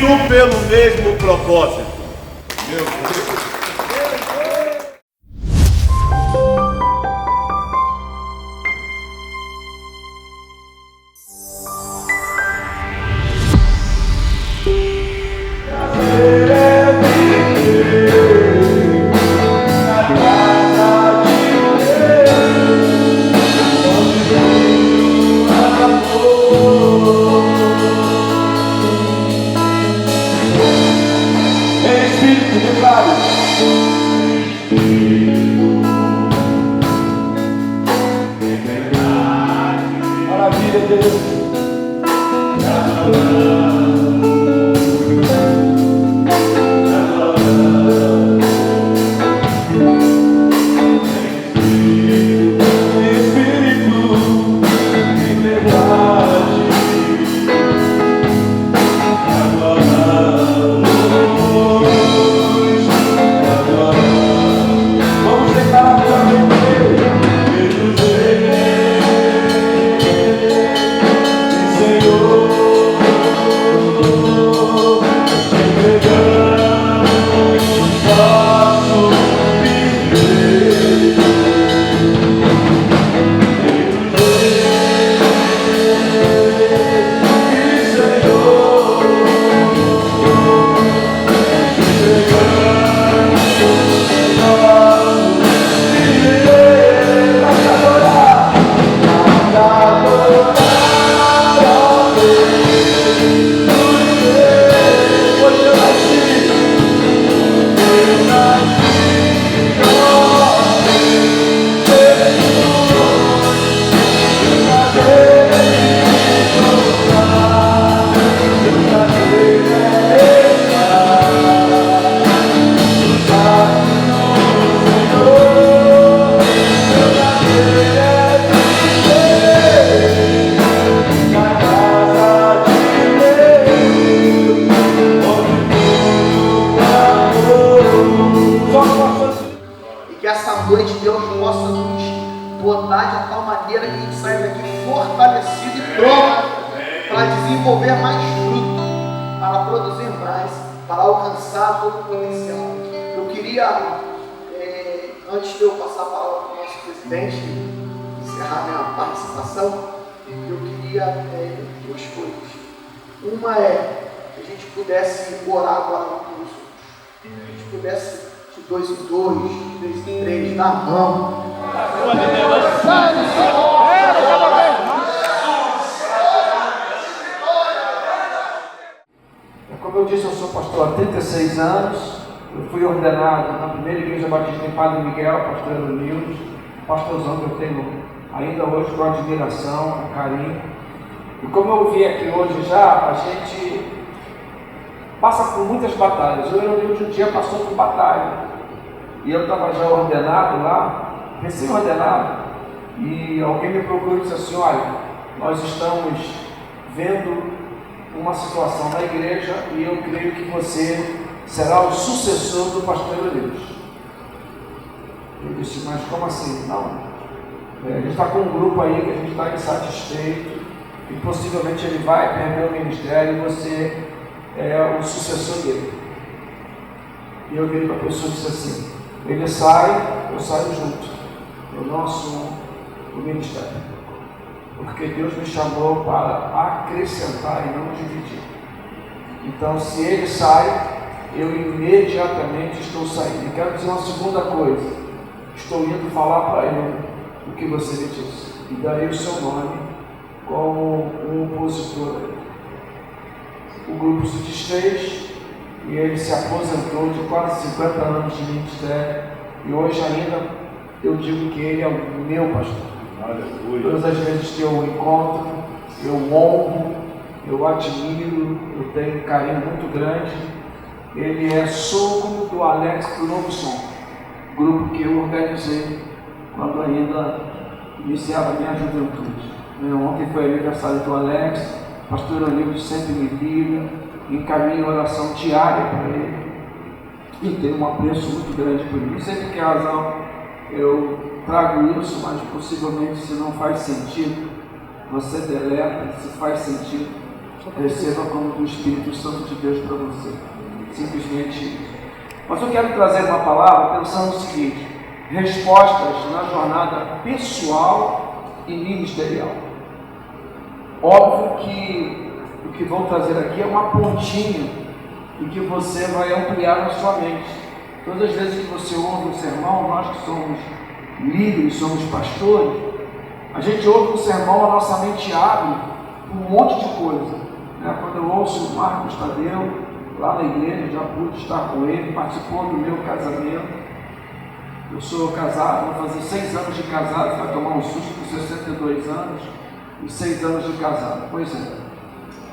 Unido pelo mesmo propósito. Meu Deus. Desenvolver mais fruto, para produzir mais, para alcançar todo o potencial. Eu queria, antes de eu passar a palavra para o nosso presidente, encerrar minha participação, eu queria duas coisas. Uma é que a gente pudesse orar agora com os outros. Que a gente pudesse de 2 em 2, de 3 em 3, dar a mão. Como eu disse, eu sou pastor há 36 anos. Eu fui ordenado na primeira igreja batista em Padre Miguel, pastor Nilson, pastorzão que eu tenho ainda hoje com admiração, com carinho. E como eu vi aqui hoje já, a gente passa por muitas batalhas. O Nilson um dia passou por batalha. E eu estava já ordenado lá, recém-ordenado, e alguém me procurou e disse assim: olha, nós estamos vendo uma situação na igreja e eu creio que você será o sucessor do pastor Nilson. Eu disse: mas como assim? Não, a gente está com um grupo aí que a gente está insatisfeito e possivelmente ele vai perder o ministério e você é o sucessor dele. E eu virei para a pessoa e disse assim: ele sai, eu saio junto, eu não assumo o ministério, porque Deus me chamou para acrescentar e não dividir. Então, se ele sai, eu imediatamente estou saindo. E quero dizer uma segunda coisa: estou indo falar para ele o que você me disse, e darei o seu nome como um opositor a ele. O grupo se desfez e ele se aposentou de quase 50 anos de ministério, e hoje ainda eu digo que ele é o meu pastor. Aleluia. Todas as vezes que eu o encontro, eu honro, eu admiro, eu tenho um carinho muito grande. Ele é sogro do Alex do Novo Som, grupo que eu organizei quando ainda iniciava a minha juventude. Ontem foi aniversário do Alex, pastor Olívio sempre me liga, encaminha oração diária para ele, e tenho um apreço muito grande por ele. Não sei por que razão eu trago isso, mas possivelmente, se não faz sentido, você deleta. Se faz sentido, receba como do Espírito Santo de Deus para você. Simplesmente isso. Mas eu quero trazer uma palavra pensando no seguinte: respostas na jornada pessoal e ministerial. Óbvio que o que vou trazer aqui é uma pontinha em que você vai ampliar na sua mente. Todas as vezes que você ouve um sermão, nós que somos líderes, somos pastores, a gente ouve um sermão, a nossa mente abre um monte de coisa. Quando eu ouço o Marcos Tadeu, lá na igreja, já pude estar com ele, participou do meu casamento. Eu sou casado, vou fazer 6 anos de casado, vai tomar um susto com 62 anos e 6 anos de casado. Pois é,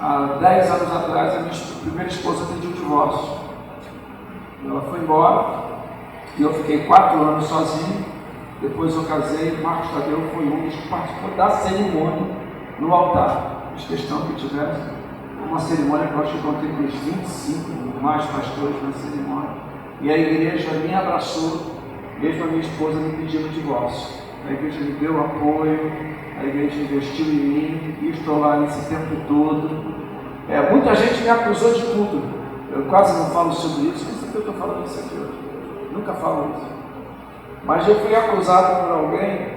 há 10 anos atrás a minha primeira esposa pediu divórcio. Ela foi embora e eu fiquei 4 anos sozinho. Depois eu casei, Marcos Tadeu foi um dos que participou da cerimônia no altar. Fiz questão que tivesse uma cerimônia que eu acho que contei com uns 25 mais pastores na cerimônia. E a igreja me abraçou, mesmo a minha esposa me pedindo divórcio. A igreja me deu apoio, a igreja investiu em mim, e estou lá nesse tempo todo. Muita gente me acusou de tudo. Eu quase não falo sobre isso, não sei porque eu estou falando isso aqui hoje. Nunca falo isso. Mas eu fui acusado por alguém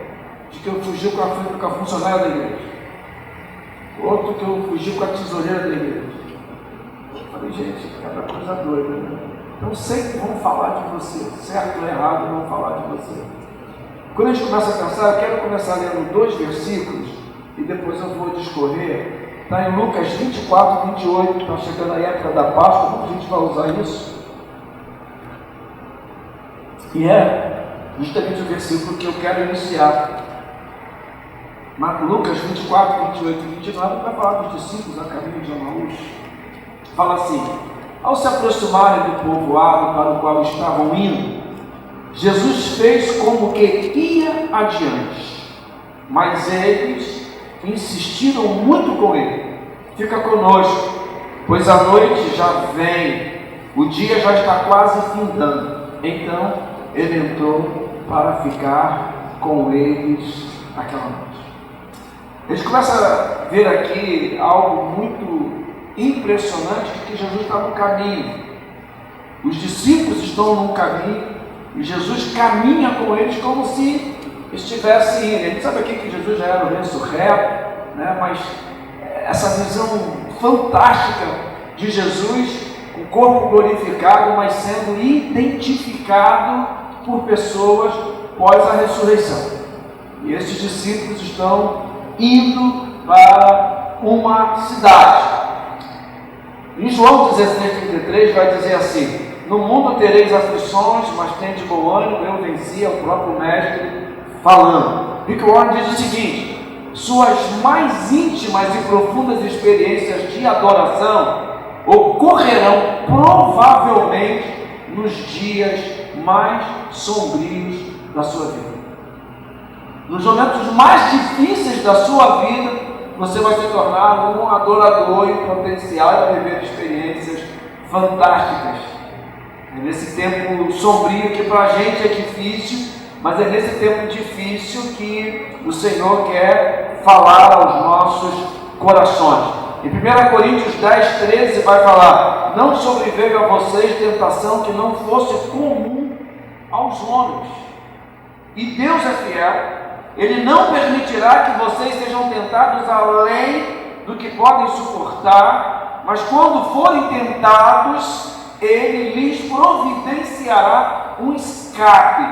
de que eu fugi com a funcionária da igreja. Outro que eu fugi com a tesoureira da igreja. Eu falei, gente, cada coisa doida, né? Então sempre vão falar de você, certo ou errado, vão falar de você. Quando a gente começa a pensar, eu quero começar lendo 2 versículos e depois eu vou discorrer. Está em Lucas 24, 28, está chegando a época da Páscoa, a gente vai usar isso. E é justamente o versículo que eu quero iniciar. Lucas 24, 28 e 29 vai falar dos discípulos a caminho de Emaús. Fala assim: ao se aproximarem do povoado para o qual estavam indo, Jesus fez como que ia adiante, mas eles insistiram muito com ele: fica conosco, pois a noite já vem, o dia já está quase findando. Então ele entrou para ficar com eles aquela noite. A gente começa a ver aqui algo muito impressionante, de que Jesus está no caminho. Os discípulos estão no caminho e Jesus caminha com eles como se estivesse indo. A gente sabe aqui que Jesus já era o ressurreto, né? Mas essa visão fantástica de Jesus, o corpo glorificado, mas sendo identificado por pessoas pós a ressurreição. E esses discípulos estão indo para uma cidade. Em João 16,33 vai dizer assim: no mundo tereis aflições, mas tende bom ânimo, eu venci, é o próprio mestre falando. Rick Warren diz o seguinte: suas mais íntimas e profundas experiências de adoração ocorrerão provavelmente nos dias mais sombrios da sua vida. Nos momentos mais difíceis da sua vida, você vai se tornar um adorador em potencial e vai viver experiências fantásticas. É nesse tempo sombrio que para a gente é difícil, mas é nesse tempo difícil que o Senhor quer falar aos nossos corações. Em 1 Coríntios 10, 13 vai falar: não sobreveio a vocês tentação que não fosse comum aos homens. E Deus é fiel. Ele não permitirá que vocês sejam tentados além do que podem suportar, mas quando forem tentados, Ele lhes providenciará um escape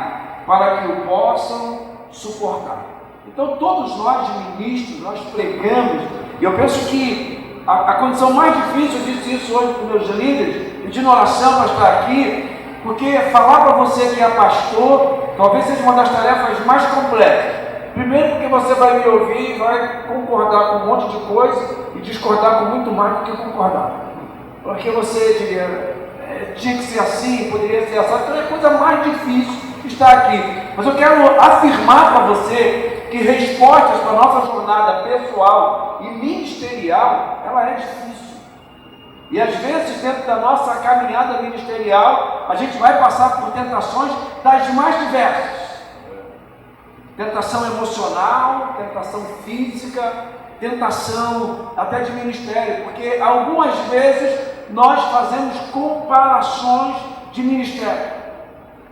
para que o possam suportar. Então todos nós ministros, nós pregamos, e eu penso que a condição mais difícil, eu disse isso hoje para os meus líderes, pedindo oração para estar aqui, porque falar para você que é pastor, talvez seja uma das tarefas mais complexas. Primeiro porque você vai me ouvir e vai concordar com um monte de coisa e discordar com muito mais do que concordar. Porque você diria, tinha que ser assim, poderia ser assim, então é a coisa mais difícil estar aqui. Mas eu quero afirmar para você que respostas para a nossa jornada pessoal e ministerial, ela é difícil. E às vezes dentro da nossa caminhada ministerial, a gente vai passar por tentações das mais diversas. Tentação emocional, tentação física, tentação até de ministério, porque algumas vezes nós fazemos comparações de ministério.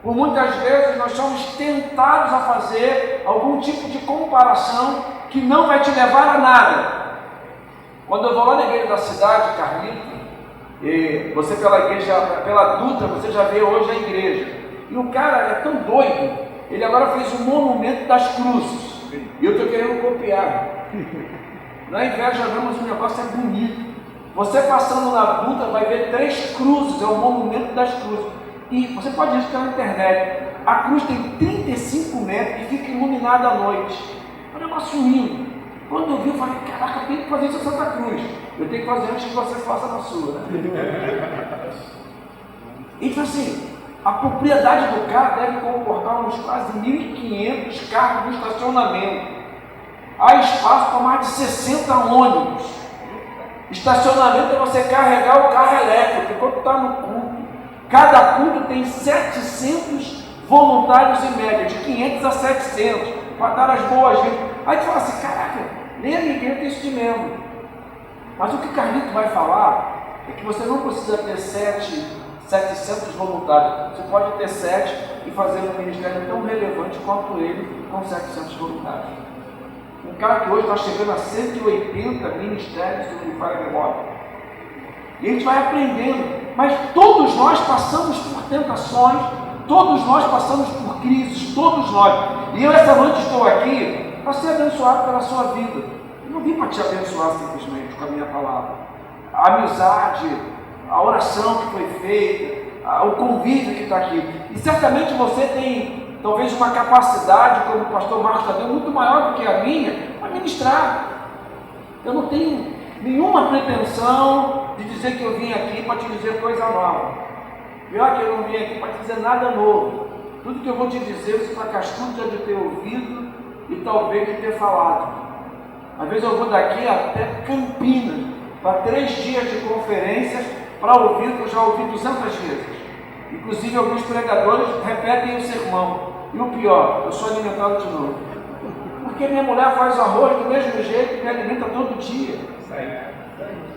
Por muitas vezes nós somos tentados a fazer algum tipo de comparação que não vai te levar a nada. Quando eu vou lá na igreja da cidade, Carlito, e você pela igreja, pela Dutra, você já vê hoje a igreja. E o cara é tão doido, ele agora fez um monumento das cruzes. E eu estou querendo copiar. Na inveja vemos um negócio é bonito. Você passando na Dutra vai ver 3 cruzes, é o monumento das cruzes. E você pode registrar na internet. A cruz tem 35 metros e fica iluminada à noite. É um negócio lindo. Quando eu vi, eu falei, caraca, eu tenho que fazer isso em Santa Cruz. Eu tenho que fazer antes que você faça na sua, né? Então assim, a propriedade do carro deve comportar uns quase 1.500 carros no estacionamento. Há espaço para mais de 60 ônibus. Estacionamento é você carregar o carro elétrico enquanto está no culto. Cada culto tem 700 voluntários em média, de 500 a 700, para dar as boas-vindas. Aí tu fala assim, caraca, nem a igreja tem isso de membro. Mas o que Carlito vai falar é que você não precisa ter 700 voluntários. Você pode ter 7 e fazer um ministério tão relevante quanto ele com 700 voluntários. Um cara que hoje está chegando a 180 ministérios, se não me falha a memória. E a gente vai aprendendo. Mas todos nós passamos por tentações, todos nós passamos por crises, todos nós. E eu essa noite estou aqui para ser abençoado pela sua vida. Eu não vim para te abençoar simplesmente com a minha palavra. A amizade, a oração que foi feita, o convívio que está aqui. E certamente você tem talvez uma capacidade, como o pastor Marcos Tadeu, muito maior do que a minha, para ministrar. Eu não tenho nenhuma pretensão de dizer que eu vim aqui para te dizer coisa nova. Pior que eu não vim aqui para te dizer nada novo. Tudo que eu vou te dizer, você está cascudo já de ter ouvido e talvez de ter falado. Às vezes eu vou daqui até Campinas para 3 dias de conferências para ouvir o que eu já ouvi 200 vezes. Inclusive alguns pregadores repetem o sermão. E o pior, eu sou alimentado de novo. Porque minha mulher faz arroz do mesmo jeito e me alimenta todo dia.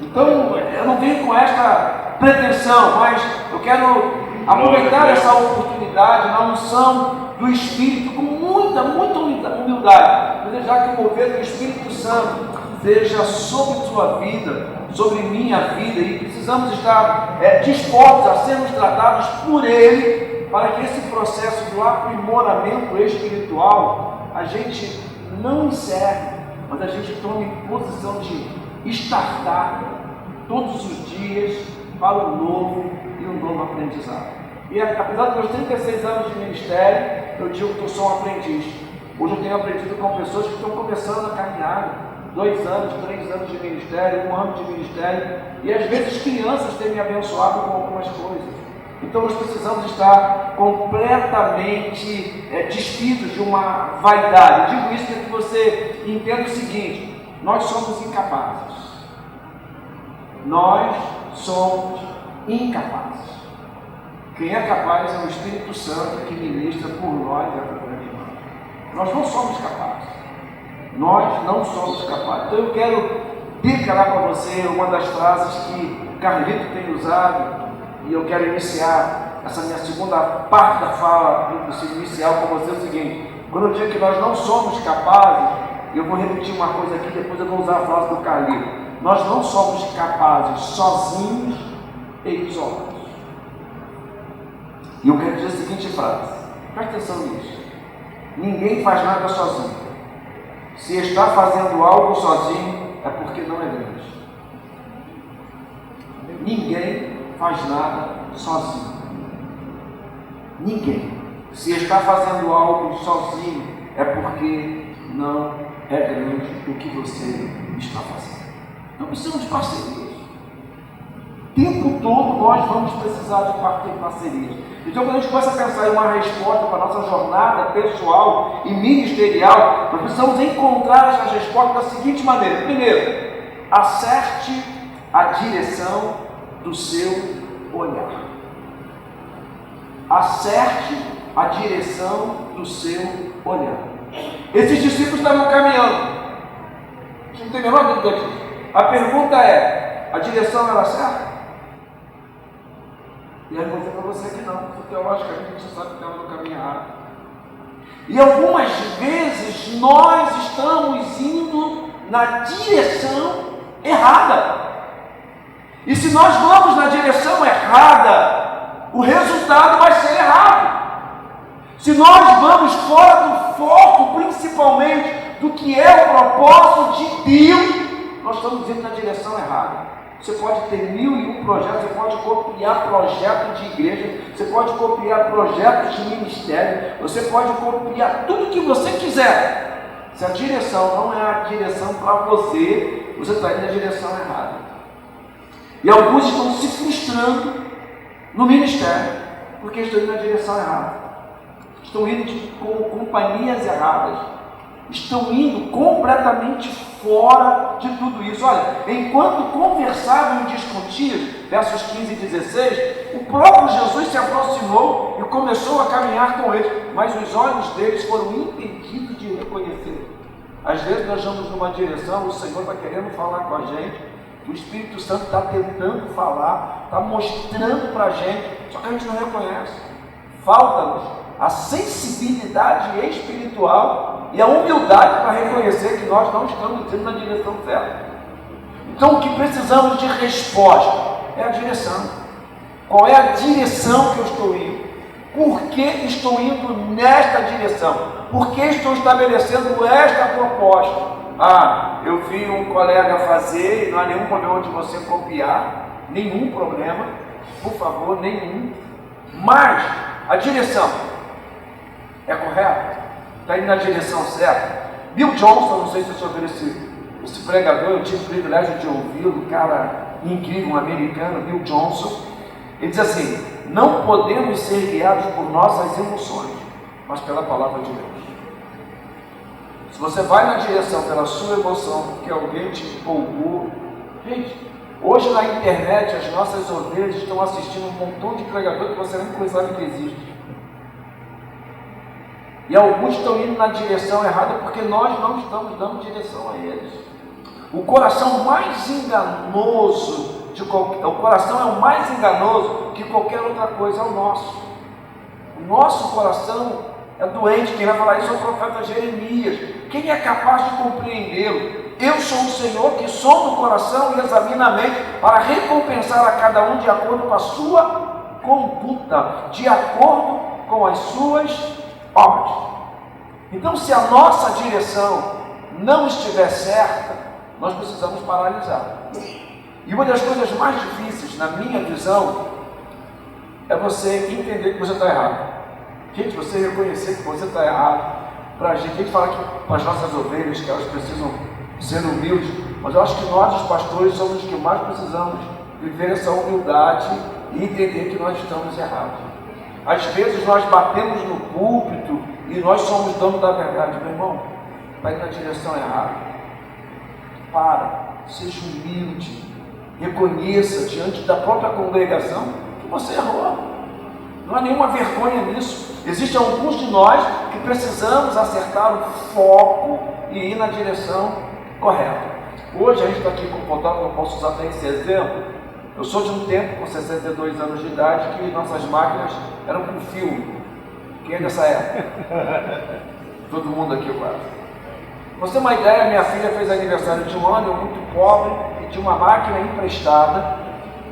Então eu não venho com esta pretensão, mas eu quero aproveitar essa oportunidade na unção do Espírito com muita humildade. Desejar que o mover do Espírito Santo seja sobre sua vida, sobre minha vida, e precisamos estar dispostos a sermos tratados por Ele, para que esse processo do aprimoramento espiritual a gente não encerre, mas a gente tome posição de startar todos os dias para o novo e um novo aprendizado. E apesar dos meus 36 anos de ministério, eu digo que eu sou um aprendiz. Hoje eu tenho aprendido com pessoas que estão começando a caminhar, 2 anos, 3 anos de ministério, 1 ano de ministério, e às vezes crianças têm me abençoado com algumas coisas. Então nós precisamos estar completamente despidos de uma vaidade. Eu digo isso para que você entenda o seguinte: nós somos incapazes. Nós somos incapazes. Quem é capaz é o Espírito Santo que ministra por nós e através de nós. Nós não somos capazes. Nós não somos capazes. Então eu quero declarar para você uma das frases que Carlito tem usado, e eu quero iniciar essa minha segunda parte da fala, inclusive inicial, com você, é o seguinte: quando eu digo que nós não somos capazes, eu vou repetir uma coisa aqui, depois eu vou usar a frase do Carlito. Nós não somos capazes sozinhos e isolados. E eu quero dizer a seguinte frase, presta atenção nisso: ninguém faz nada sozinho. Se está fazendo algo sozinho, é porque não é grande. Ninguém faz nada sozinho. Ninguém. Se está fazendo algo sozinho, é porque não é grande o que você está fazendo. Então precisamos de parcerias. O tempo todo nós vamos precisar de parcerias. Então quando a gente começa a pensar em uma resposta para a nossa jornada pessoal e ministerial, nós precisamos encontrar essas respostas da seguinte maneira: primeiro, acerte a direção do seu olhar. Acerte a direção do seu olhar. Esses discípulos estavam caminhando. Você não tem a menor dúvida disso. A pergunta é, a direção era certa? E aí eu vou dizer para você que não, porque teologicamente você sabe que estava no caminho errado. E algumas vezes nós estamos indo na direção errada. E se nós vamos na direção errada, o resultado vai ser errado. Se nós vamos fora do foco, principalmente, do que é o propósito de Deus, nós estamos indo na direção errada. Você pode ter 1001 projetos, você pode copiar projetos de igreja, você pode copiar projetos de ministério, você pode copiar tudo que você quiser. Se a direção não é a direção para você, você está indo na direção errada. E alguns estão se frustrando no ministério, porque estão indo na direção errada. Estão indo com companhias erradas. Estão indo completamente fora de tudo isso. Olha, enquanto conversavam e discutiam, versos 15 e 16, o próprio Jesus se aproximou e começou a caminhar com eles, mas os olhos deles foram impedidos de reconhecer. Às vezes nós vamos numa direção, o Senhor está querendo falar com a gente, o Espírito Santo está tentando falar, está mostrando para a gente, só que a gente não reconhece. Falta-nos a sensibilidade espiritual e a humildade para reconhecer que nós não estamos indo na direção certa. Então o que precisamos de resposta é a direção. Qual é a direção que eu estou indo? Por que estou indo nesta direção? Por que estou estabelecendo esta proposta? Ah, eu vi um colega fazer e não há nenhum problema de você copiar, nenhum problema, por favor, nenhum. Mas a direção é correta? Está indo na direção certa? Bill Johnson, não sei se você ouviu esse pregador, eu tive o privilégio de ouvi-lo, um cara incrível, um americano, Bill Johnson. Ele diz assim: não podemos ser guiados por nossas emoções, mas pela palavra de Deus. Se você vai na direção pela sua emoção, porque alguém te empolgou, gente, hoje na internet as nossas ovelhas estão assistindo um montão de pregador que você nem sabe que existe. E alguns estão indo na direção errada porque nós não estamos dando direção a eles. O coração mais enganoso o coração é o mais enganoso que qualquer outra coisa, é o nosso. O nosso coração é doente. Quem vai falar isso é o profeta Jeremias. Quem é capaz de compreendê-lo? Eu sou o Senhor que sonda o coração e examina a mente para recompensar a cada um de acordo com a sua conduta, de acordo com as suas obras. Então, se a nossa direção não estiver certa, nós precisamos paralisar. E uma das coisas mais difíceis, na minha visão, é você entender que você está errado. Gente, você reconhecer que você está errado. Para a gente fala que para as nossas ovelhas, que elas precisam ser humildes, mas eu acho que nós, os pastores, somos os que mais precisamos viver essa humildade e entender que nós estamos errados. Às vezes nós batemos no púlpito e nós somos donos da verdade. Meu irmão, vai na direção errada. Seja humilde. Reconheça diante da própria congregação que você errou. Não há nenhuma vergonha nisso. Existem alguns de nós que precisamos acertar o foco e ir na direção correta. Hoje a gente está aqui com o fotógrafo, eu posso usar até esse exemplo. Eu sou de um tempo, com 62 anos de idade, que nossas máquinas eram com filme. Quem é dessa época? Todo mundo aqui quase. Pra você ter uma ideia, minha filha fez aniversário de um ano, eu muito pobre, de uma máquina emprestada,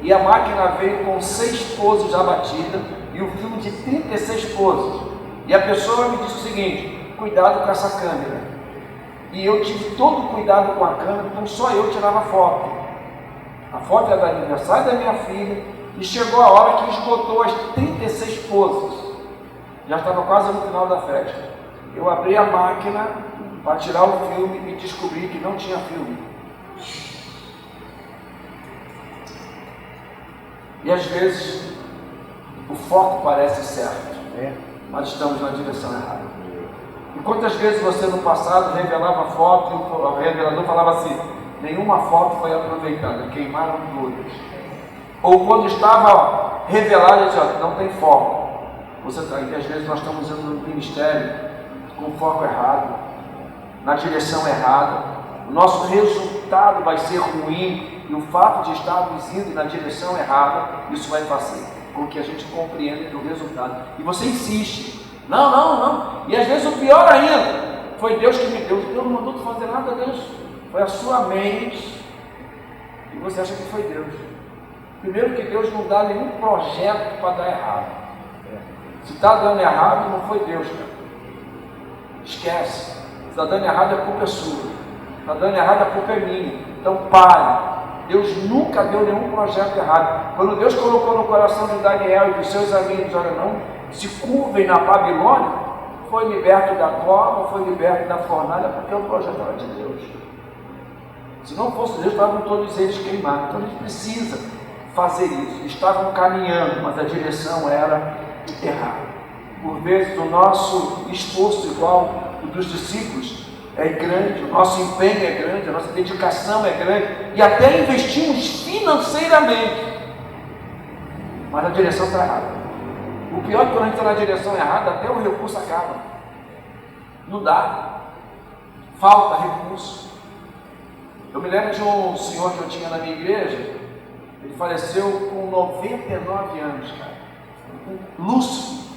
e a máquina veio com 6 poses já batidas e o filme de 36 poses. E a pessoa me disse o seguinte: cuidado com essa câmera. E eu tive todo o cuidado com a câmera, então só eu tirava foto. A foto era do aniversário da minha filha e chegou a hora que esgotou as 36 poses. Já estava quase no final da festa. Eu abri a máquina para tirar o filme e descobri que não tinha filme. E às vezes o foco parece certo, mas estamos na direção errada. E quantas vezes você no passado revelava foto e o revelador falava assim: nenhuma foto foi aproveitada, queimaram todas. Ou quando estava revelado, ele dizia: não tem foco. Você está aí, às vezes nós estamos indo no ministério com o foco errado, na direção errada. o nosso resultado vai ser ruim, e o fato de estarmos indo na direção errada, isso vai fazer com que a gente compreenda o resultado. E você insiste, não. E às vezes o pior ainda, foi Deus que me deu. Deus não mandou tu fazer nada, Deus. Foi a sua mente. E você acha que foi Deus. Primeiro que Deus não dá nenhum projeto para dar errado. Se está dando errado, não foi Deus, cara. Esquece. Se está dando errado, a culpa é sua. Se está dando errado, a culpa é minha. Então pare. Deus nunca deu nenhum projeto errado. Quando Deus colocou no coração de Daniel e dos seus amigos, olha, não se curvem na Babilônia, foi liberto da cova, foi liberto da fornalha, porque o projeto era de Deus. Se não fosse Deus, estavam todos eles queimados. Então a gente precisa fazer isso. Estavam caminhando, mas a direção era errada. Por vezes o nosso esforço, igual o dos discípulos, é grande, o nosso empenho é grande, a nossa dedicação é grande, e até investimos financeiramente, mas a direção está errada. O pior é que quando a gente está na direção errada, até o recurso acaba. Não dá. Falta recurso. Eu me lembro de um senhor que eu tinha na minha igreja, ele faleceu com 99 anos, cara. Lúcio,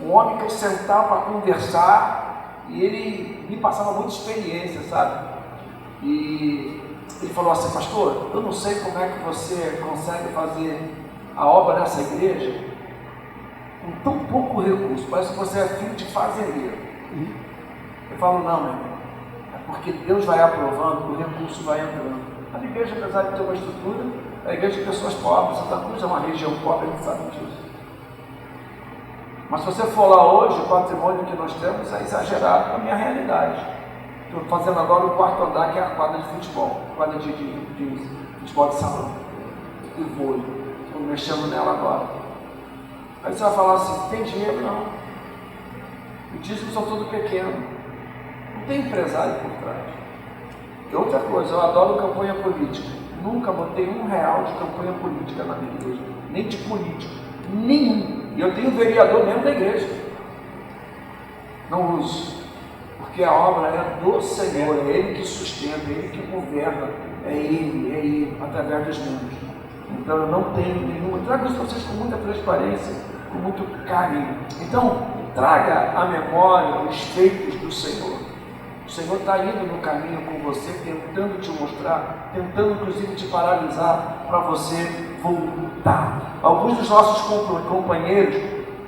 um homem que eu sentava para conversar, e ele me passava muita experiência, sabe? E ele falou assim: pastor, eu não sei como é que você consegue fazer a obra nessa igreja com tão pouco recurso, parece que você é filho de fazendeiro. Eu falo: não, meu irmão, é porque Deus vai aprovando, o recurso vai entrando. A igreja, apesar de ter uma estrutura, é a igreja de pessoas pobres. Santa Cruz é uma região pobre, a gente sabe disso. Mas se você for lá hoje, o patrimônio que nós temos é exagerado com a minha realidade. Estou fazendo agora o quarto andar, que é a quadra de futebol, quadra de futebol de salão e vôlei. Estou mexendo nela agora. Aí você vai falar assim: tem dinheiro? Não. Os dízimos são tudo pequeno. Não tem empresário por trás. E outra coisa, eu adoro campanha política. Nunca botei R$1 de campanha política na minha igreja, nem de político, nenhum. E eu tenho vereador mesmo da igreja. Não uso, porque a obra é do Senhor, é Ele que sustenta, é Ele que governa, é Ele, através dos membros. Então eu não tenho nenhuma. Trago isso para vocês com muita transparência, com muito carinho. Então, traga à memória os feitos do Senhor. O Senhor está indo no caminho com você, tentando te mostrar, tentando inclusive te paralisar para você voltar. Alguns dos nossos companheiros,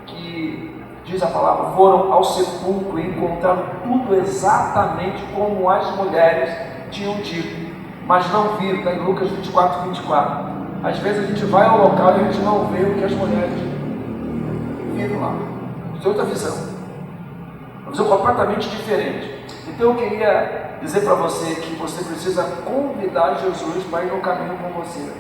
que diz a palavra, foram ao sepulcro e encontraram tudo exatamente como as mulheres tinham dito, mas não viram. Está em Lucas 24. Às vezes a gente vai ao local e a gente não vê o que as mulheres viram lá. Isso é outra visão. Uma visão completamente diferente. Então eu queria dizer para você que você precisa convidar Jesus para ir no caminho com você.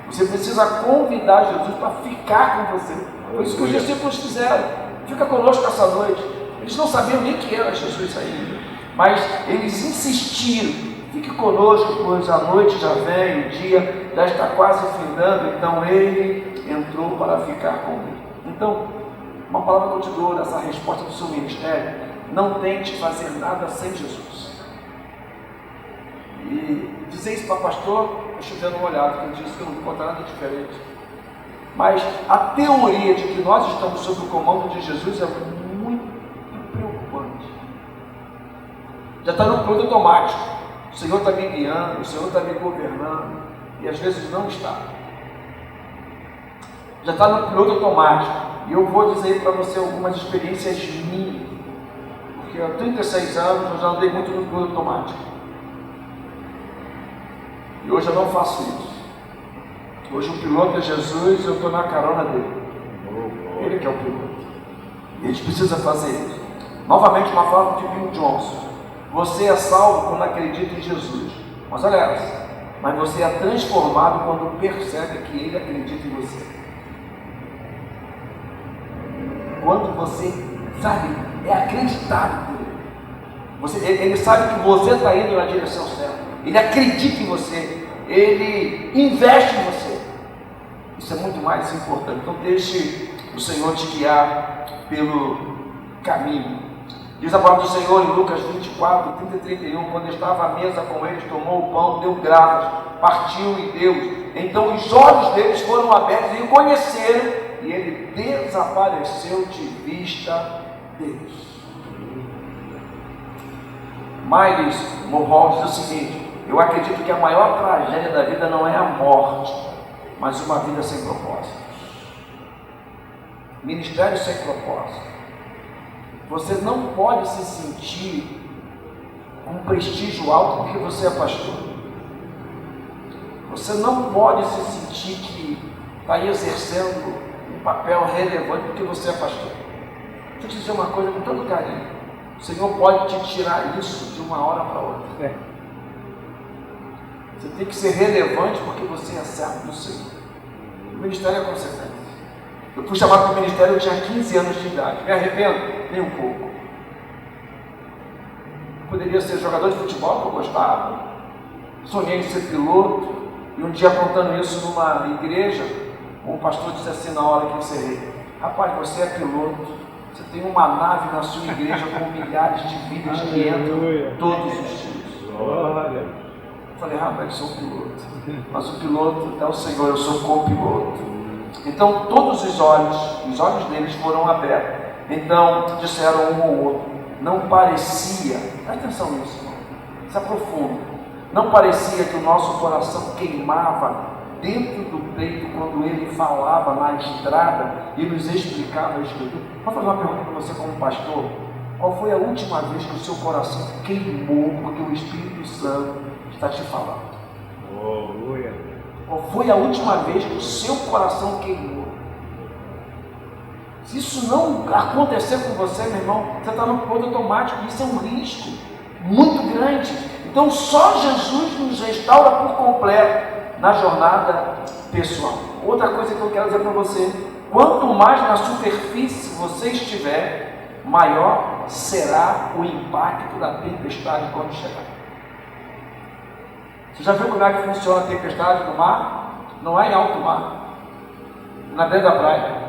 Você precisa convidar Jesus para ficar com você. Foi isso que os discípulos fizeram. Fica conosco essa noite. Eles não sabiam nem que era Jesus ainda, mas eles insistiram: fique conosco, pois a noite já vem, o dia já está quase findando. Então ele entrou para ficar comigo. Então, uma palavra que eu te dou nessa resposta do seu ministério: não tente fazer nada sem Jesus. E dizer isso para pastor, eu chovendo uma olhada, que eu disse que eu não vou contar nada diferente. Mas a teoria de que nós estamos sob o comando de Jesus é muito preocupante. Já está no piloto automático. O Senhor está me guiando, o Senhor está me governando, e às vezes não está. Já está no piloto automático. E eu vou dizer para você algumas experiências minhas, porque há 36 anos eu já andei muito no piloto automático. E hoje eu não faço isso. Hoje o piloto é Jesus e eu estou na carona dele. Ele que é o piloto. E a gente precisa fazer isso. Novamente uma frase de Bill Johnson: você é salvo quando acredita em Jesus. Mas olha essa: mas você é transformado quando percebe que Ele acredita em você. Quando você, sabe, é acreditado por Ele. Ele sabe que você está indo na direção certa. Ele acredita em você. Ele investe em você. Isso é muito mais importante. Então deixe o Senhor te guiar pelo caminho. Diz a palavra do Senhor em Lucas 24, 30 e 31, quando estava à mesa com eles, tomou o pão, deu graças, partiu e deu. Então os olhos deles foram abertos e o conheceram, e ele desapareceu de vista deles. Miles Monroe diz o seguinte: eu acredito que a maior tragédia da vida não é a morte, mas uma vida sem propósito. Ministério sem propósito. Você não pode se sentir com prestígio alto porque você é pastor. Você não pode se sentir que está exercendo um papel relevante porque você é pastor. Deixa eu te dizer uma coisa com todo carinho. O Senhor pode te tirar isso de uma hora para outra. Você tem que ser relevante porque você é servo do Senhor. O ministério é consequência. Eu fui chamado para o ministério, eu tinha 15 anos de idade. Me arrependo? Nem um pouco. Eu poderia ser jogador de futebol, que eu gostava. Sonhei em ser piloto. E um dia, contando isso numa igreja, um pastor disse assim na hora que eu encerrei: rapaz, você é piloto. Você tem uma nave na sua igreja com milhares de vidas que entram todos os dias. Eu falei: rapaz, eu sou piloto. Mas o piloto é o Senhor, eu sou copiloto. Então todos os olhos deles foram abertos. Então disseram um ao outro. Não parecia, presta atenção nisso, irmão, se aprofunda. Não parecia que o nosso coração queimava dentro do peito quando ele falava na estrada e nos explicava a Escritura. Vou fazer uma pergunta para você como pastor. Qual foi a última vez que o seu coração queimou porque o Espírito Santo está te falando? Qual foi a última vez que o seu coração queimou? Se isso não acontecer com você, meu irmão, você está no ponto automático. Isso é um risco muito grande. Então só Jesus nos restaura por completo na jornada pessoal. Outra coisa que eu quero dizer para você: quanto mais na superfície você estiver, maior será o impacto da tempestade quando chegar. Você já viu como é que funciona a tempestade no mar? Não é em alto mar, é na beira da praia.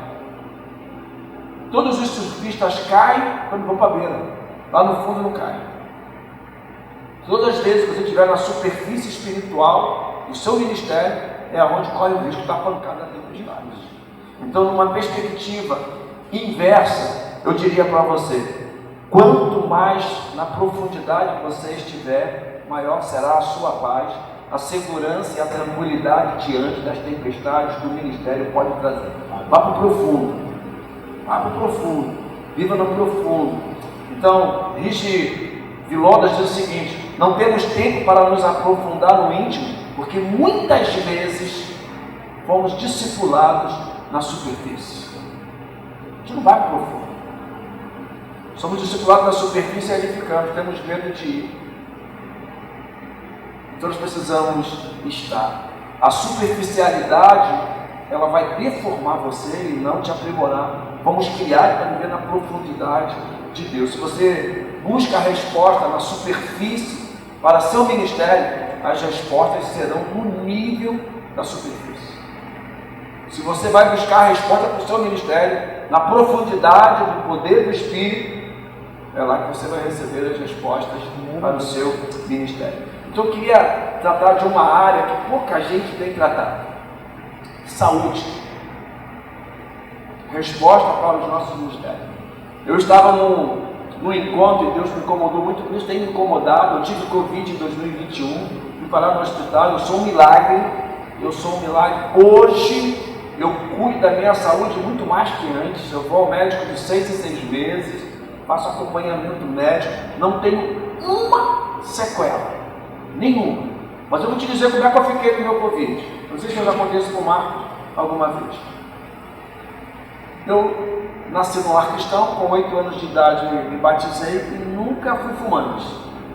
Todos os surfistas caem quando vão para a beira, lá no fundo não caem. Todas as vezes que você estiver na superfície espiritual, o seu ministério é onde corre o risco da pancada da tempestade. Então, numa perspectiva inversa, eu diria para você: quanto mais na profundidade você estiver, maior será a sua paz, a segurança e a tranquilidade diante das tempestades que o ministério pode trazer. Vá para o profundo. Vá para o profundo. Viva no profundo. Então, Rich Villodas diz o seguinte: não temos tempo para nos aprofundar no íntimo, porque muitas vezes fomos discipulados na superfície. A gente não vai para o profundo. Somos discipulados na superfície e edificamos. Temos medo de ir. Então nós precisamos estar. A superficialidade, ela vai deformar você e não te aprimorar. Vamos criar para viver na profundidade de Deus. Se você busca a resposta na superfície para seu ministério, as respostas serão no nível da superfície. Se você vai buscar a resposta para o seu ministério na profundidade do poder do Espírito, é lá que você vai receber as respostas para o seu ministério. Então eu queria tratar de uma área que pouca gente tem tratado: saúde. Resposta para os nossos ministérios. Eu estava no encontro e Deus me incomodou muito, por isso tem me incomodado. Eu tive Covid em 2021, fui parar no hospital. Eu sou um milagre, Hoje eu cuido da minha saúde muito mais que antes. Eu vou ao médico de 6 em 6 meses, faço acompanhamento médico, não tenho uma sequela, nenhuma. Mas eu vou te dizer como é que eu fiquei no meu Covid. Não sei se eu já contei isso com o Marcos alguma vez. Eu nasci no lar cristão, com 8 anos de idade me batizei e nunca fui fumante.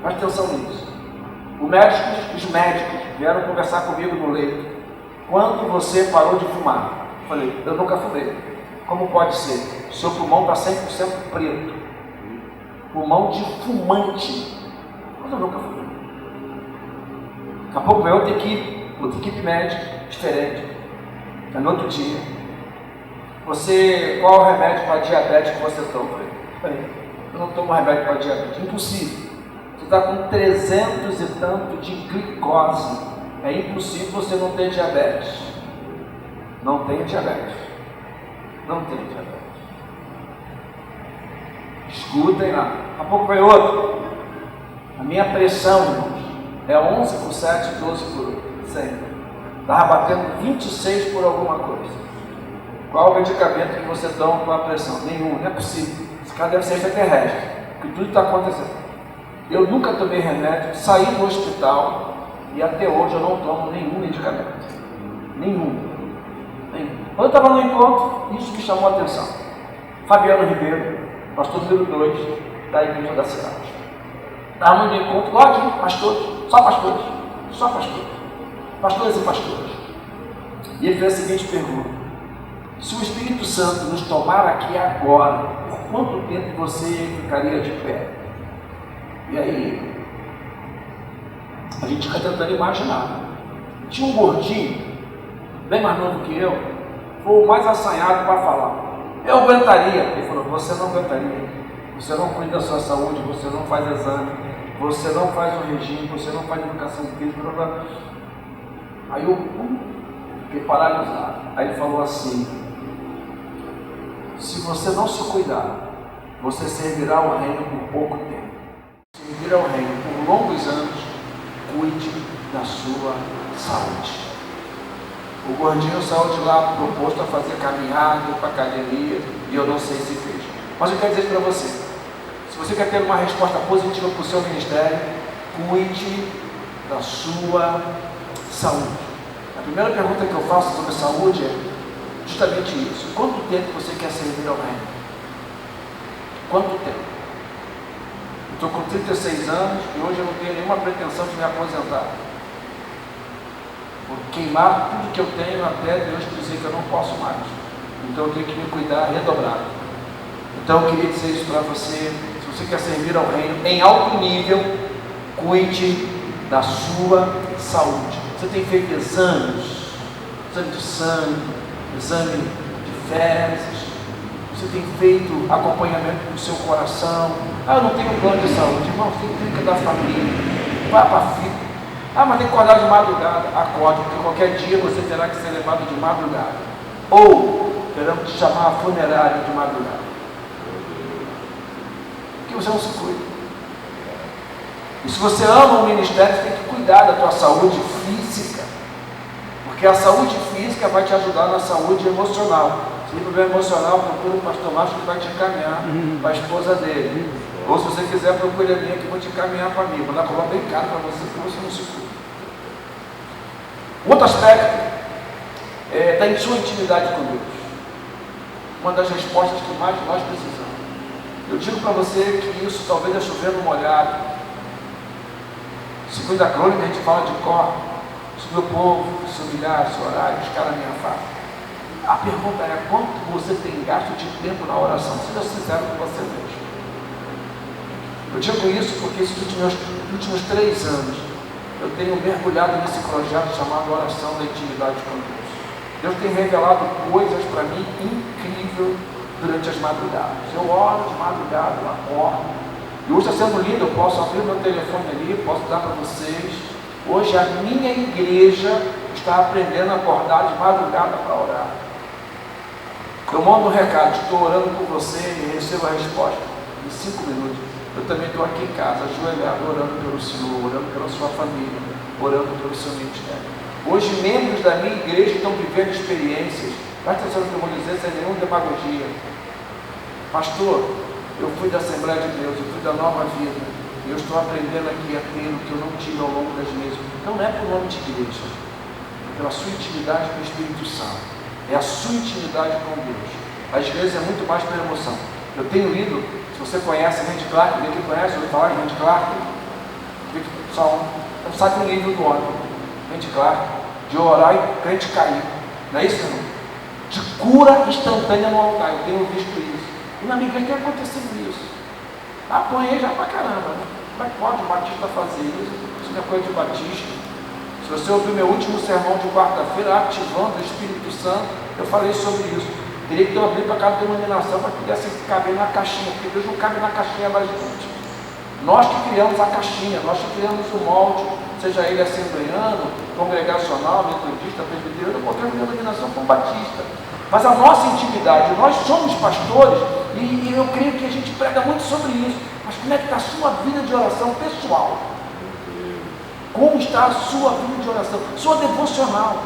Presta atenção nisso. Os médicos vieram conversar comigo no leito. Quando você parou de fumar? Eu falei: eu nunca fumei. Como pode ser? Seu pulmão está 100% preto. Pulmão de fumante. Mas eu nunca fumei. Daqui a pouco eu tenho que outra equipe médica diferente. No outro dia: qual é o remédio para diabetes que você toma? eu não tomo remédio para diabetes. Impossível. Você está com 300 e tanto de glicose. É impossível você não ter diabetes. Não tem diabetes. Não tem diabetes. Escutem lá. Daqui a pouco vai outro. A minha pressão, irmãos, é 11 por 7, 12 por 100. Estava batendo 26 por alguma coisa. Qual o medicamento que você toma para a pressão? Nenhum, não é possível. Esse cara deve ser extraterrestre, porque tudo está acontecendo. Eu nunca tomei remédio, saí do hospital e até hoje eu não tomo nenhum medicamento. Nenhum. Quando eu estava no encontro, isso me chamou a atenção. Fabiano Ribeiro, pastor número 2 da igreja da cidade. Estava no encontro, igual aqui, pastores, só pastores, só pastores, pastores e pastores. E ele fez a seguinte pergunta: se o Espírito Santo nos tomar aqui agora, por quanto tempo você ficaria de pé? E aí, a gente fica tentando imaginar. Tinha um gordinho, bem mais novo que eu, foi o mais assanhado para falar. Eu aguentaria. Ele falou: você não aguentaria. Você não cuida da sua saúde, você não faz exame, você não faz o regime, você não faz educação física. Aí eu fiquei paralisado. Aí ele falou assim: se você não se cuidar, você servirá ao reino por pouco tempo. Servir ao reino por longos anos, cuide da sua saúde. O gordinho saiu de lá proposto a fazer caminhada para academia, e eu não sei se fez. Mas eu quero dizer para você: se você quer ter uma resposta positiva para o seu ministério, cuide da sua saúde. A primeira pergunta que eu faço sobre saúde é justamente isso: quanto tempo você quer servir ao reino? Quanto tempo? Eu estou com 36 anos e hoje eu não tenho nenhuma pretensão de me aposentar. Vou queimar tudo que eu tenho até Deus dizer que eu não posso mais. Então eu tenho que me cuidar redobrado. Então eu queria dizer isso para você: se você quer servir ao reino em alto nível, cuide da sua saúde. Você tem feito exames, exame de sangue, exame de fezes, você tem feito acompanhamento do seu coração. Ah, eu não tenho plano de saúde. Irmão, você tem clínica da família, vai para a FIP. Ah, mas tem que acordar de madrugada. Acorde, porque qualquer dia você terá que ser levado de madrugada. Ou teremos que chamar a funerária de madrugada. Porque você não se cuida. E se você ama o ministério, você tem que cuidar da tua saúde física. Porque a saúde física vai te ajudar na saúde emocional. Se tem problema emocional, procura o pastor Márcio que vai te encaminhar para a esposa dele. Ou se você quiser, procure a minha que vou te encaminhar para mim. Vou dar cobrar bem caro para você, porque você não se cuida. Outro aspecto é da sua intimidade com Deus. Uma das respostas que mais nós precisamos. Eu digo para você que isso talvez é chovendo molhado. Segundo a crônica, a gente fala de cor. Se o meu povo se humilhar, se orar, buscar a minha face. A pergunta é: quanto você tem gasto de tempo na oração? Seja sincero com você mesmo. Eu digo isso porque esses últimos 3 anos eu tenho mergulhado nesse projeto chamado Oração da Intimidade com Deus. Deus tem revelado coisas para mim incríveis durante as madrugadas. Eu oro de madrugada, eu acordo. E hoje está sendo lindo, eu posso abrir meu telefone ali, posso dar para vocês. Hoje a minha igreja está aprendendo a acordar de madrugada para orar. Eu mando um recado: estou orando por você e recebo a resposta em 5 minutos. Eu também estou aqui em casa, ajoelhado, orando pelo Senhor, orando pela sua família, orando pelo seu ministério. Hoje, membros da minha igreja estão vivendo experiências. Presta atenção no que eu vou dizer, sem nenhuma demagogia. Pastor, eu fui da Assembleia de Deus, eu fui da Nova Vida, e eu estou aprendendo aqui a ter o que eu não tive ao longo das vezes. Então não é por nome de igreja, é pela sua intimidade com o Espírito Santo. É a sua intimidade com Deus. Às vezes é muito mais pela emoção. Eu tenho lido, se você conhece Randy Clark, alguém que conhece, ouviu falar de Randy Clark? Só um, sabe o nível do homem. Randy Clark, de orar e crente cair. Não é isso, irmão? De cura instantânea no altar. Eu tenho visto isso. E na minha igreja tem acontecido isso. Apanhei já pra caramba, né? Como é que pode o Batista fazer isso? Isso não é coisa de Batista. Se você ouviu meu último sermão de quarta-feira, ativando o Espírito Santo, eu falei sobre isso. Teria que ter uma Bíblia para cada denominação para que pudesse caber na caixinha, porque Deus não cabe na caixinha mais gente. Nós que criamos a caixinha, nós que criamos o molde, seja ele assembleiano, congregacional, metodista, presbiteriano, qualquer denominação como batista. Mas a nossa intimidade, nós somos pastores, e eu creio que a gente prega muito sobre isso. Mas como é que está a sua vida de oração pessoal? Como está a sua vida de oração? Sua devocional.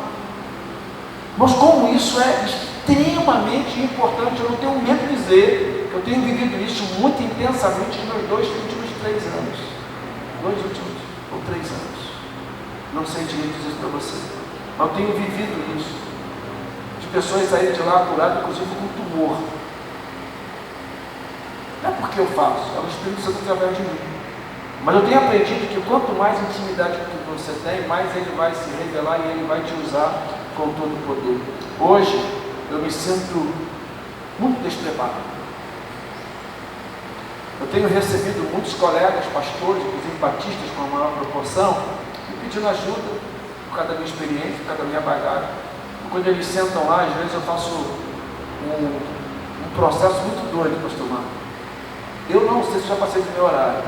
Mas como isso é extremamente importante, eu não tenho medo de dizer que eu tenho vivido isso muito intensamente nos meus 2 últimos 3 anos. 2 últimos ou 3 anos. Não sei direito dizer isso para você. Mas eu tenho vivido isso. De pessoas saírem de lá curadas, inclusive com tumor. Não é porque eu faço, é o Espírito Santo através de mim. Mas eu tenho aprendido que quanto mais intimidade que você tem, mais ele vai se revelar e ele vai te usar com todo o poder. Hoje, eu me sinto muito despreparado. Eu tenho recebido muitos colegas, pastores, inclusive batistas com a maior proporção, me pedindo ajuda por causa da minha experiência, por causa da minha bagagem. E quando eles sentam lá, às vezes eu faço um processo muito doido, pastor Marcos. Eu não sei se já passei do meu horário.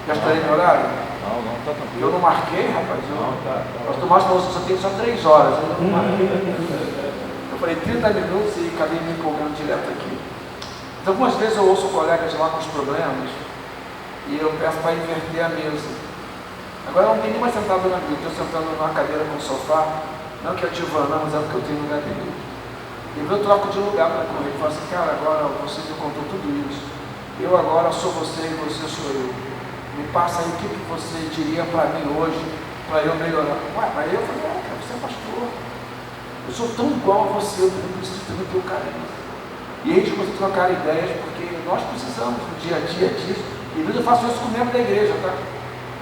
Já estarei no meu horário? Não, tá tranquilo. Eu não marquei, rapaz. Tá. Pastor Márcio falou, só tem só 3 horas. Eu não marquei. Eu falei 30 minutos e acabei me empolgando direto aqui. Então, algumas vezes eu ouço colegas lá com os problemas e eu peço para inverter a mesa. Agora eu não tenho nem mais sentado na Bíblia, estou sentando numa cadeira com sofá, não que ativando, não, mas é porque eu tenho lugar dele. E eu troco de lugar para correr. Eu falo assim, cara, agora você me contou tudo isso. Eu agora sou você e você sou eu. Me passa aí o que você diria para mim hoje, para eu melhorar. Ué, mas eu falei, cara, você é pastor. Eu sou tão igual a você, eu preciso também ter o carinho. E a gente começa a trocar ideias, porque nós precisamos no dia a dia disso. E às vezes eu faço isso com o membro da igreja, tá?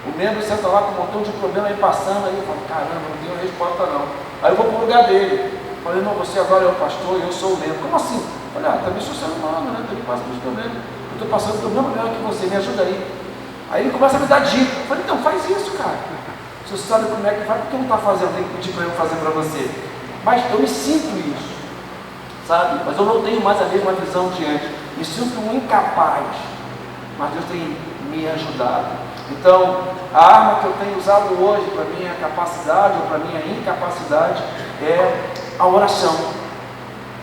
O membro senta lá com um montão de problema aí passando, aí eu falo, caramba, não tenho resposta não. Aí eu vou para o lugar dele. Falei, não, você agora é o pastor e eu sou o membro. Como assim? Falei, também sou ser humano, né? Também passo pelos problemas. Eu estou passando pelo mesmo problema que você, me ajuda aí. Aí ele começa a me dar dica. Eu falei, então faz isso, cara. Se você sabe como é que faz, por que não está fazendo? Tem que pedir para eu fazer para você. Mas eu me sinto isso, sabe? Mas eu não tenho mais a mesma visão de antes. Me sinto um incapaz. Mas Deus tem me ajudado. Então, a arma que eu tenho usado hoje para minha capacidade ou para minha incapacidade é a oração.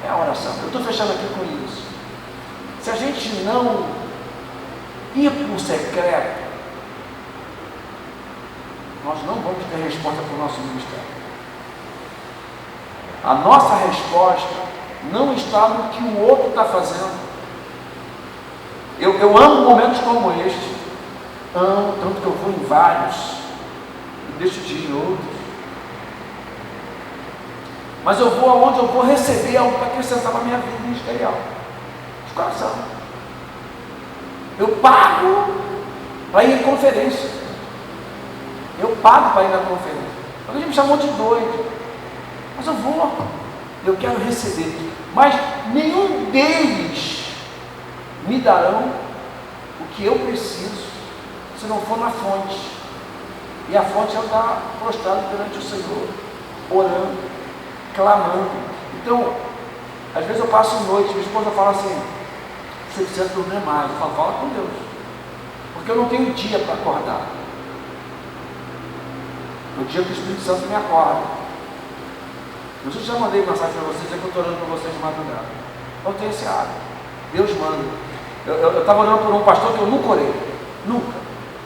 É a oração. Eu estou fechando aqui com isso. Se a gente não ir para o secreto, nós não vamos ter resposta para o nosso ministério. A nossa resposta não está no que o outro está fazendo. Eu amo momentos como este. Amo, tanto que eu vou em vários e deixo de ir em outros. Mas eu vou aonde eu vou receber algo para acrescentar na minha vida ministerial. De coração. Eu pago para ir em conferência. Eu pago para ir na conferência. Alguém me chamou de doido. Mas eu vou. Eu quero receber. Mas nenhum deles me darão o que eu preciso se não for na fonte. E a fonte é estar prostrado perante o Senhor, orando, clamando. Então, às vezes eu passo noite, minha esposa fala assim, você precisa dormir mais. Eu falo, fala com Deus. Porque eu não tenho dia para acordar. No dia que o Espírito Santo me acorda. Eu já mandei mensagem para vocês, é que eu estou orando para vocês de madrugada. Eu tenho esse hábito. Deus manda. Eu estava orando por um pastor que eu nunca orei. Nunca.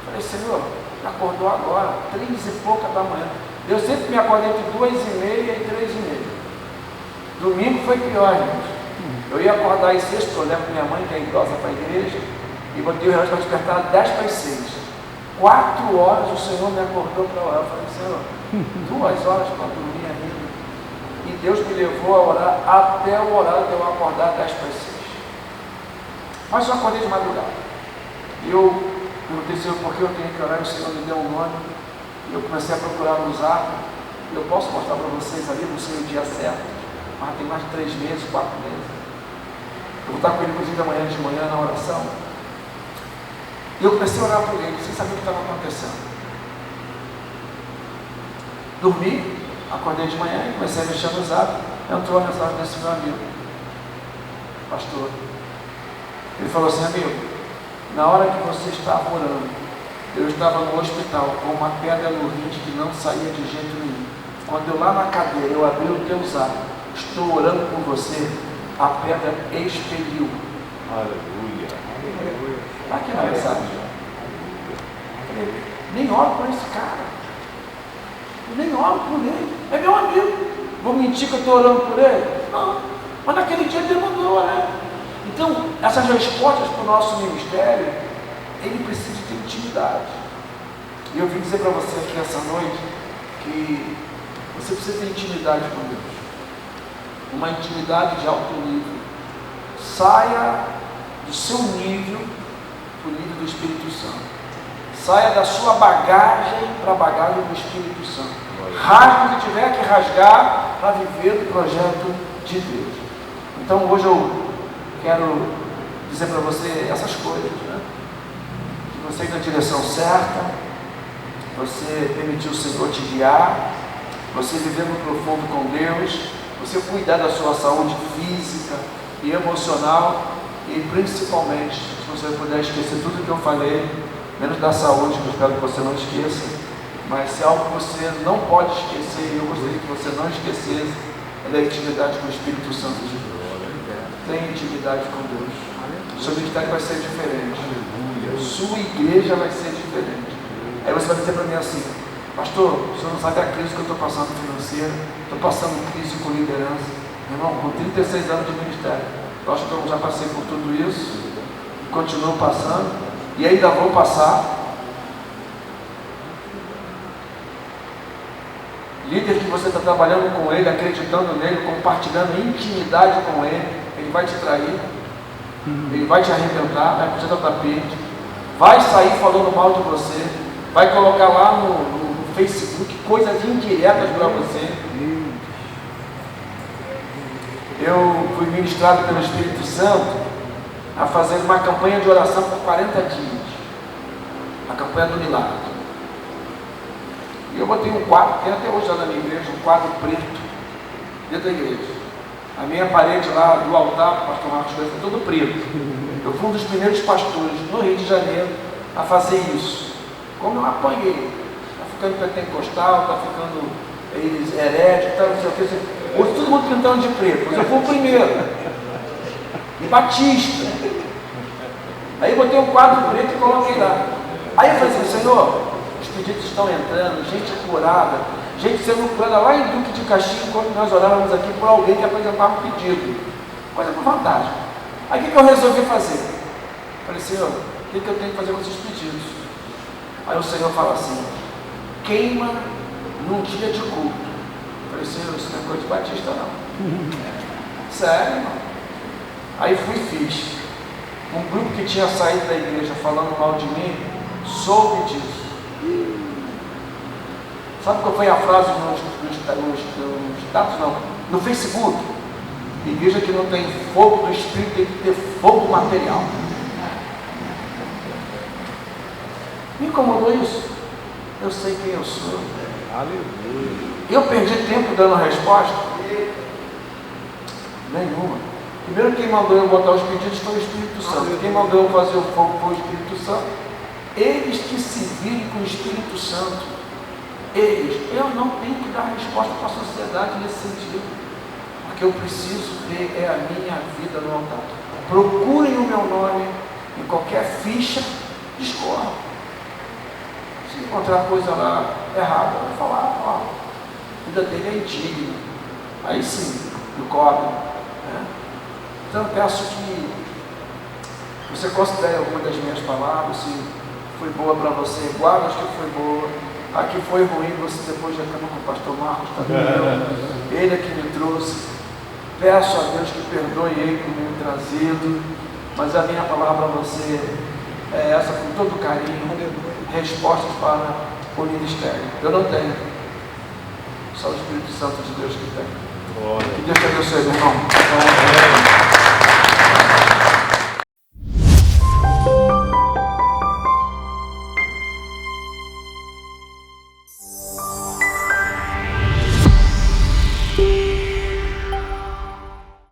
Falei, Senhor, me acordou agora, 3 e pouca da manhã. Eu sempre me acordo entre 2h30 e 3h30. Domingo foi pior, gente. Eu ia acordar às 6, eu levo minha mãe, que é idosa, para a igreja, e botei o relógio para despertar às 10 para as 6. 4 horas o Senhor me acordou para orar. Eu falei, Senhor, 2 horas para dormir ainda. E Deus me levou a orar até o horário que eu acordar às 10 para as 6. Mas eu acordei de madrugada. Eu perguntei, Senhor, por que eu tenho que orar? O Senhor me deu um nome. E eu comecei a procurar no Zap. Eu posso mostrar para vocês ali, não sei o dia certo, mas tem mais de 3 meses, 4 meses. Eu vou estar com ele, inclusive, amanhã de manhã na oração. E eu comecei a orar por ele, sem saber o que estava acontecendo. Dormi, acordei de manhã e comecei a mexer no Zap. Entrou a mensagem desse meu amigo. pastor. Ele falou assim: amigo, na hora que você estava orando, eu estava no hospital com uma pedra no rim que não saía de jeito nenhum. Quando eu lá na cadeira, eu abri o teu zap, estou orando por você, a pedra expeliu. Aleluia. Está aqui na mensagem. Nem oro por esse cara. Eu nem oro por ele. É meu amigo. Vou mentir que eu estou orando por ele? Não. Mas naquele dia Deus mandou, né? Então, essas respostas para o nosso ministério, ele precisa de intimidade. E eu vim dizer para você aqui essa noite que você precisa ter intimidade com Deus. Uma intimidade de alto nível. Saia do seu nível para o nível do Espírito Santo. Saia da sua bagagem para a bagagem do Espírito Santo. Rasgue o que tiver que rasgar para viver o projeto de Deus. Então hoje eu quero dizer para você essas coisas, né? Que você ir na direção certa, você permitir o Senhor te guiar, você viver no profundo com Deus, você cuidar da sua saúde física e emocional e principalmente, se você puder esquecer tudo que eu falei, menos da saúde, que eu espero que você não esqueça, mas se é algo que você não pode esquecer, eu gostaria que você não esquecesse, é da intimidade com o Espírito Santo de Deus. Tenha intimidade com Deus. O seu ministério vai ser diferente. Sua igreja vai ser diferente. Aí você vai dizer para mim assim: pastor, o senhor não sabe a crise que eu estou passando financeira, estou passando crise com liderança. Meu irmão, com 36 anos de ministério, eu acho que eu já passei por tudo isso, continuo passando, e ainda vou passar. Líder que você está trabalhando com ele, acreditando nele, compartilhando intimidade com ele, ele vai te trair, ele vai te arrebentar, vai puxar o tapete, vai sair falando mal de você, vai colocar lá no Facebook coisas indiretas para você. Eu fui ministrado pelo Espírito Santo a fazer uma campanha de oração por 40 dias, a campanha do milagre. E eu botei um quadro, tem até hoje lá na minha igreja, um quadro preto, dentro da igreja. A minha parede lá do altar, o pastor Marcos Coelho, foi todo preto. Eu fui um dos primeiros pastores no Rio de Janeiro a fazer isso. Como eu apanhei, está ficando pentecostal, está ficando herético, tá, não sei o que. Hoje todo mundo pintando de preto, mas eu fui o primeiro. E batista. Aí eu botei um quadro preto e coloquei lá. Aí eu falei assim: Senhor, os pedidos estão entrando, gente curada, gente sendo curada lá em Duque de Caxias, enquanto nós orávamos aqui por alguém que apresentava um pedido. Coisa por vantagem. Aí o que eu resolvi fazer? Falei: Senhor, o que eu tenho que fazer com esses pedidos? Aí o Senhor fala assim: queima num dia de culto. Falei: Senhor, isso não é coisa de batista não. Sério, irmão. Aí fui e fiz. Um grupo que tinha saído da igreja falando mal de mim, soube disso. Sabe qual foi a frase no status? Não, no Facebook? Igreja que não tem fogo do Espírito tem que ter fogo material. Me incomodou isso? Eu sei quem eu sou. Aleluia. Eu perdi tempo dando resposta? Nenhuma. Primeiro, quem mandou eu botar os pedidos foi o Espírito Santo. Quem mandou eu fazer o fogo foi o Espírito Santo. Eles que se virem com o Espírito Santo. Eles. Eu não tenho que dar resposta para a sociedade nesse sentido. Porque eu preciso ter a minha vida no altar. Procurem o meu nome em qualquer ficha, discorram. Se encontrar coisa lá errada, eu vou falar: ó, a vida dele é indigna. Aí sim, eu cobro. Né? Então eu peço que você considere alguma das minhas palavras. Se foi boa para você, guarda as que foi boa. A que foi ruim, você depois já acabou com o pastor Marcos, ele é que me trouxe. Peço a Deus que perdoe ele por me trazido, mas a minha palavra para você é essa, com todo carinho, respostas para o ministério. Eu não tenho, só o Espírito Santo de Deus que tem. Que Deus te abençoe, meu irmão.